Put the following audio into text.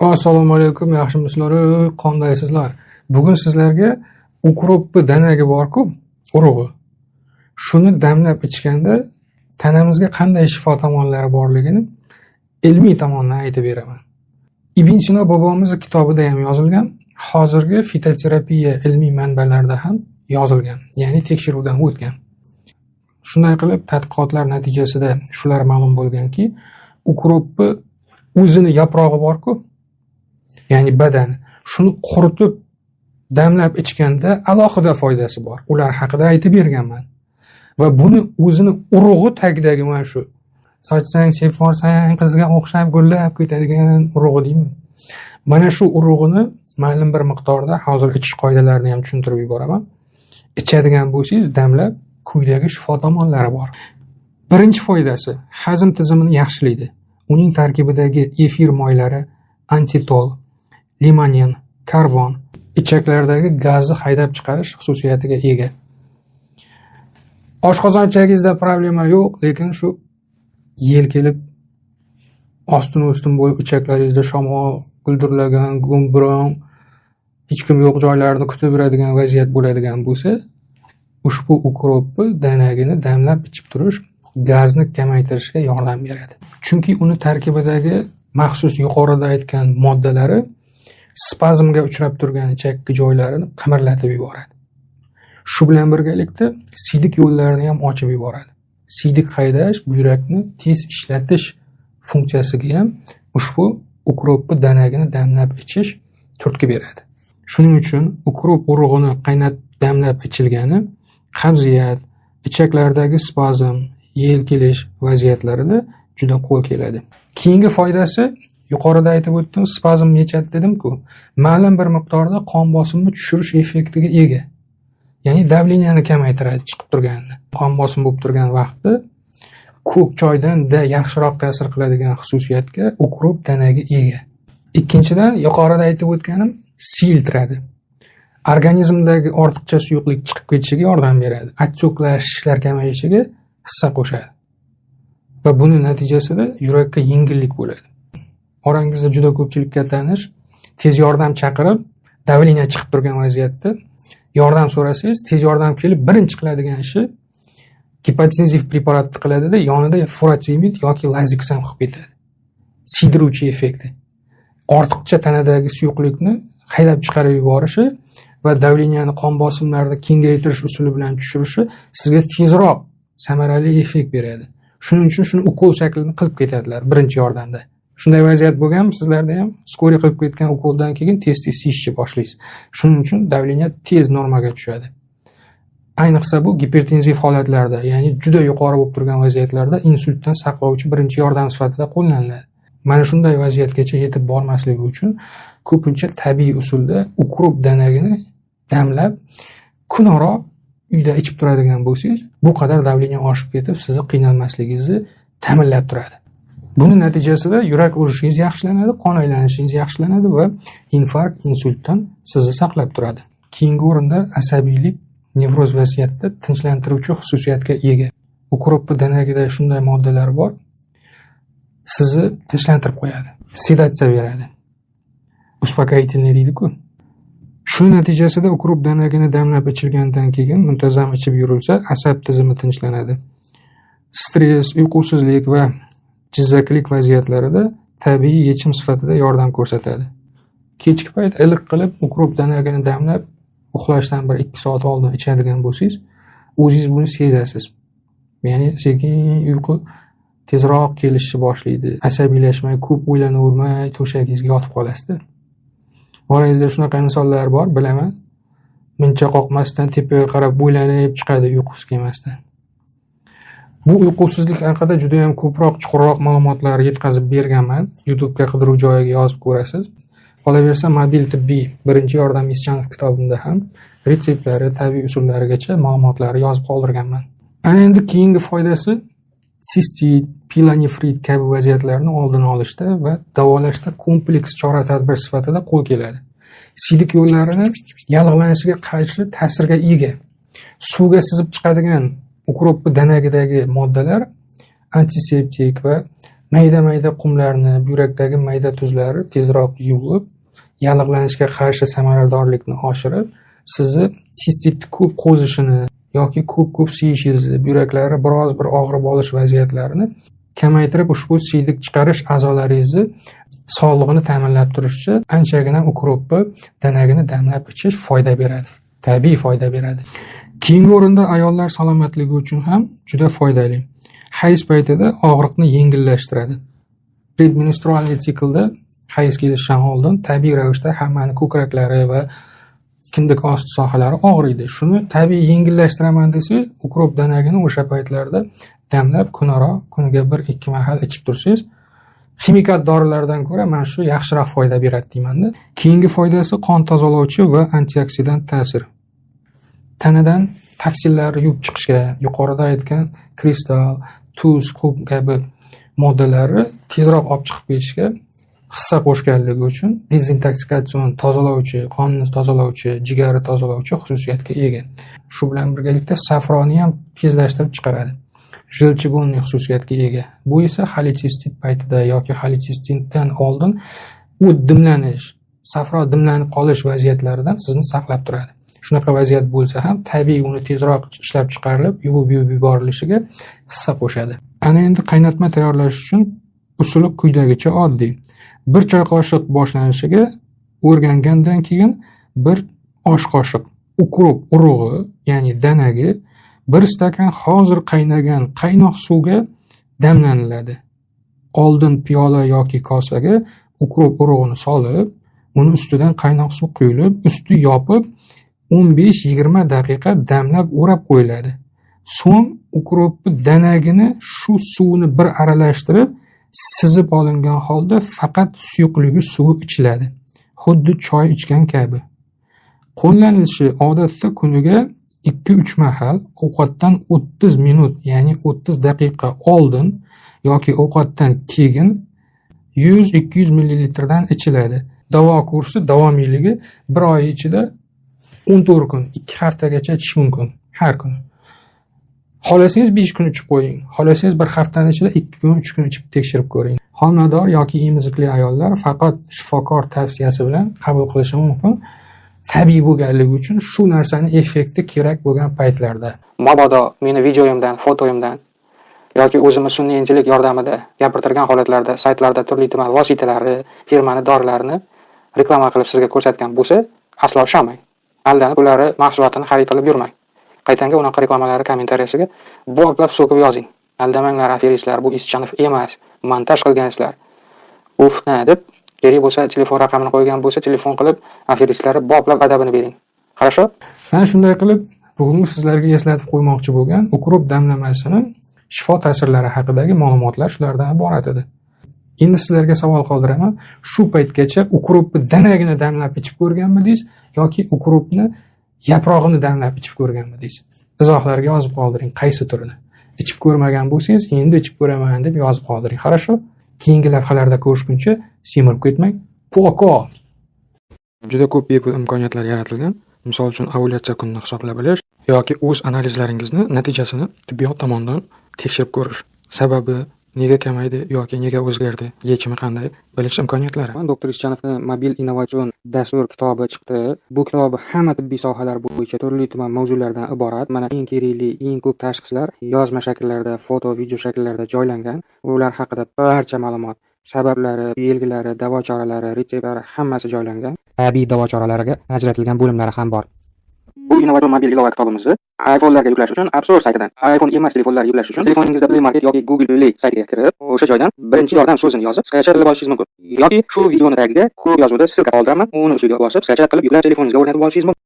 Assalomu alaykum, yaxshimisizlar? Qandaysizlar? Bugun sizlarga ukropni danagi bor-ku, urug'i. Shuni damlab ichganda tanamizga qanday shifo tomonlari borligini ilmiy tomondan aytib beraman. Ibn Sino bobomizning kitobida ham yozilgan, hozirgi fitoterapiya ilmiy manbalarda ham yozilgan, ya'ni tekshiruvdan o'tgan. Shunday qilib tadqiqotlar natijasida shular ma'lum bo'lganki, ukropni o'zini yaprog'i bor-ku, ya'ni badani, shuni quritib damlab ichganda alohida foydasi bor. Ular haqida aytib berganman. Va buni o'zini urug'i tagidagi mana shu sochsang, sevorsang, qizga o'xshab gullab ketadigan urug'i deymi? Mana shu urug'ini ma'lum bir miqdorda hozir ichish qoidalarini ham tushuntirib yuboraman. Ichadigan bo'lsangiz damlab quyidagi shifo tomonlari bor. Birinchi foydasi hazm tizimini yaxshilaydi. Uning tarkibidagi efir moylari antitol, limonin, karvon ichaklardagi gazni haydab chiqarish xususiyatiga ega. Oshqozonchagingizda problema yo'q, lekin shu yel kelib ostin-ustin bo'lib ichaklaringizda shamol guldirlagan, gumbiron, hech kim yo'q joylarni kutib yuradigan vaziyat bo'ladigan bo'lsa, ushbu ukropni danagini damlab ichib turish gazni kamaytirishga yordam beradi. Chunki uni tarkibidagi maxsus yuqorida aytgan moddalari spazmga uchrab turgan ichakki joylarini qimirlatib yuboradi. Shu bilan birgalikda siydik yo'llarini ham ochib yuboradi. Siydik haydash, buyrakni tez ishlatish funksiyasiga ham ushbu ukropni danagini damlab ichish turtki beradi. Shuning uchun ukrop urug'ini qaynatib damlab ichilgani qabziyat, ichaklardagi spazm, yel kelish vaziyatlarida juda qo'l keladi. Keyingi foydasi yuqorida aytib o'tdim, spazm yechadi dedim-ku, ma'lum bir miqdorda qon bosimini tushirish effektiga ega. Ya'ni davleniyani kamaytiradi chiqib turganini. Qon bosimi bo'lib turgan vaqtda ko'k choydan yaxshiroq ta'sir qiladigan xususiyatga ukrop danagi ega. Ikkinchidan, yuqorida aytib o'tganim siyiltiradi. Organizmdagi ortiqcha suyuqlik chiqib ketishiga yordam beradi. Achchiqlar, shishlar kamayishiga hissa qo'shadi. Va buning natijasida yurakka yengillik bo'ladi. Orangizda juda ko'pchilikka tanish, tez yordam chaqirib, davleniya chiqib turgan vaziyatda yordam so'rasangiz, tez yordam kelib birinchi qiladigan ishi gipotenziv preparatni qiladida, yonida furosemid yoki laziksan qilib ketadi. Siydiruvchi effekti. Ortiqcha tanadagi suyuqlikni haydab chiqarib yuborishi va davleniyani qon bosimlarida kengaytirish usuli bilan tushirishi sizga tezroq samarali effekt beradi. Shuning uchun shuni ukol shaklida qilib ketadilar birinchi yordamda. Shunday vaziyat bo'lganmi sizlarda ham? Skori qilib ketgan ukoldan keyin tez-tez siyishni boshlaysiz. Shuning uchun davleniya tez normaga tushadi. Ayniqsa bu gipertenziv holatlarda, ya'ni juda yuqori bo'lib turgan vaziyatlarda insultdan saqlovchi birinchi yordam sifatida qo'llaniladi. Mana shunday vaziyatgacha yetib bormasligi uchun ko'pincha tabiiy usulda ukrop danagini damlab kunaro uyda ichib turadigan bo'lsangiz, bu qadar davleniya oshib ketib, sizni qiynalmasligingizni ta'minlab turadi. Buning natijasida yurak urishingiz yaxshilanadi, qon aylanishingiz yaxshilanadi va infarkt, insultdan sizni saqlab turadi. Keyingi o'rinda asabiylik, nevroz vaziyatida tinchlantiruvchi xususiyatga ega. Ukropni danagida shunday moddalar bor, sizni tinchlantirib qo'yadi, sedatsiya beradi. Uspokoyительный deydi-ku. Shu natijasida ukrop danagini damlab ichilgandan keyin muntazam ichib yurilsa, asab tizimi tinchlanadi. Stress, uyqusizlik va jizzaklik vaziyatlarida tabiiy yechim sifatida yordam ko'rsatadi. Kechki payt iliq qilib ukrop danagini damlab uxlashdan 1-2 soat oldin ichadigan bo'lsangiz, o'zingiz buni sezasiz. Ya'ni sekin uyqu tezroq kelishni boshlaydi. Asabiylashmay, ko'p o'ylanavermay to'shagingizga yotib qolasiz-da. Orangizda shunaqa insonlar bor, bilaman. Muncha qoqmasdan tepaga qarab bo'ylanib chiqadi uyqusi kelmasdan. Bu uyqusizlik haqida juda ham ko'proq, chuqurroq ma'lumotlar yetkazib berganman. YouTube'ga qidiruv joyiga yozib ko'rasiz. Qolaversa, mobil tibbiy birinchi yordam Ischanov kitobimda ham retseptlari, tabiiy usullarigacha ma'lumotlarni yozib qoldirganman. Ana endi keyingi foydasi sistit, pilonefrit kabi vaziyatlarni oldini olishda va davolashda kompleks chora-tadbir sifatida qo'l keladi. Siydik yo'llarini yallig'lanishiga qarshi ta'sirga ega. Suvga sizib chiqadigan ukropni danagidagi moddalar antiseptik va mayda qumlarni, buyrakdagi mayda tuzlarni tezroq yuvib, yallig'lanishga qarshi samaradorlikni oshirib, sizni sistitni ko'p qo'zishini yoki ko'p siyishingizni, buyraklari biroz bir og'rib olish vaziyatlarini kamaytirib, ushbu siydik chiqarish a'zolaringizni sog'lig'ini ta'minlab turishchi anchagina ukropni danagini damlab ichish foyda beradi. Tabiiy foyda beradi. Keyingi o'rinda ayollar salomatligi uchun ham juda foydali. Hayz paytida og'riqni yengillashtiradi. Predmenstrual siklda hayz kelishidan oldin tabiiy ravishda hammaning ko'kraklari va kindik osti sohalari og'riydi. Shuni tabiiy yengillashtiraman desangiz, ukrop danagini o'sha paytlarda damlab kuniga 1-2 mahal ichib tursangiz, ximikat dorilardan ko'ra mana shu yaxshiroq foyda beradi deymanda. Keyingi foydasi qon tozalovchi va antioksidant ta'sir. Tanadan toksinlarni yuvib chiqishga, yuqorida aytgan kristal, tuz kabi moddalarni tezroq olib chiqib ketishga hissa qo'shganligi uchun dezintoksikatsiyon, tozalovchi, qonni tozalovchi, jigarni tozalovchi xususiyatga ega. Shu bilan birgalikda safroni ham tezlashtirib chiqaradi. Jelchigonli xususiyatga ega. Bu esa xolechistit paytida yoki xolechistindan oldin dimlanish, safro dimlanib qolish vaziyatlaridan sizni saqlab turadi. Shunaqa vaziyat bo'lsa ham tabiiy uni tezroq ishlab chiqarilib, yuvib yuborilishiga hissa qo'shadi. Ana endi qaynatma tayyorlash uchun usuli quyidagicha oddiy. 1 choy qoshiq boshlanishiga o'rgangandan keyin 1 osh qoshiq ukrop urug'i, ya'ni danagi 1 stakan hozir qaynagan qaynoq suvga damlaniladi. Oldin piyola yoki kosaga ukrop urug'ini solib, uni ustidan qaynoq suv quyilib, usti yopib 15-20 daqiqa damlab o'rab qo'yiladi. So'ng ukropni danagini shu suvni bir aralashtirib, sizib olingan holda faqat suyuqligi suvi ichiladi. Xuddi choy ichgan kabi. Qo'llanilishi odatda kuniga 2-3 mahal ovqatdan 30 minut, ya'ni 30 daqiqa oldin yoki ovqatdan keyin 100-200 ml dan ichiladi. Davo kursi davomiyligi 1 oy ichida 14 kun, 2 haftagacha ichish mumkin har kuni. Xolasangiz 5 kun ichib qo'ying. Xolasangiz bir haftaning ichida 2 kun, 3 kun ichib tekshirib ko'ring. Homilador yoki emizikli ayollar faqat shifokor tavsiyasi bilan qabul qilishi mumkin. Tabiiy bo'lganligi uchun shu narsani effekti kerak bo'lgan paytlarda. Mabodo meni videoyimdan, fotoyimdan yoki o'zimiz sun'iy intellekt yordamida gapirtirgan holatlarda saytlarda turli-tuman vositalarni, firmani dorilarini reklama qilib sizga ko'rsatgan bo'lsa, aslo ishonmang. Aldanib ularni mahsulotini xarid qilib yurmang. Qaytanga unaqa reklamalarni kommentariyasiga boplab so'kib yozing. Aldamanglar, aferistlar, bu Ischanov emas, montaj qilgansizlar. Ufna deb, kerak bo'lsa telefon raqamini qo'ygan bo'lsa, telefon qilib aferistlarni boplab adabini bering. Qarasho? Mana shunday qilib, bugun sizlarga eslatib qo'ymoqchi bo'lgan ukrop damlamasining shifo ta'sirlari haqidagi ma'lumotlar shulardan iborat edi. Endi sizlarga savol qoldiraman. Shu paytgacha ukropni danagini damlab ichib ko'rganmidingiz yoki ukropni yaprog'ini damlab ichib ko'rganmidingiz? Izohlarga yozib qoldiring, qaysi turini. Ichib ko'rmagan bo'lsangiz, endi ichib ko'raman deb yozib qoldiring. Qarasho? Keyingi lavhalarda ko'rishguncha semirib ketmang. Poko. Juda ko'p bepul imkoniyatlar yaratilgan. Misol uchun ovulyatsiya kunini hisoblab bilish yoki o'z analizlaringizni natijasini tibbiyot tomonidan tekshirib ko'rish. Sababi nega kamaydi yoki nega o'zgardi, yechimi qanday bilish imkoniyatlari. Doktor Ischanovning mobil innovatsion dastur kitobi chiqdi. Bu kitob hamma tibbiy sohalar bo'yicha turli-tuman mavzulardan iborat. Mana eng kerakli, eng ko'p tashxislar yozma shakllarda, foto, video shakllarda joylangan. Ular haqida barcha ma'lumot, sabablari, belgilari, davo choralari, retseptlari hammasi joylangan. Tabiiy davo choralariga ajratilgan bo'limlari ham bor. Bu innovatsion mobil ilova kitobimizni iPhone'larga yuklash uchun App Store saytidan, iPhone emas telefonlarga yuklash uchun telefoningizda Play Market yoki Google Play saytiga kirib, o'sha joydan birinchi yordam so'zini yozib, sketch qilib olishingiz mumkin. Yoki shu videoni tagiga ko'p yozuvda ssilka qoldiraman, uni ustiga bosib, sketch qilib yuklab telefoningizga o'rnatib olishingiz mumkin.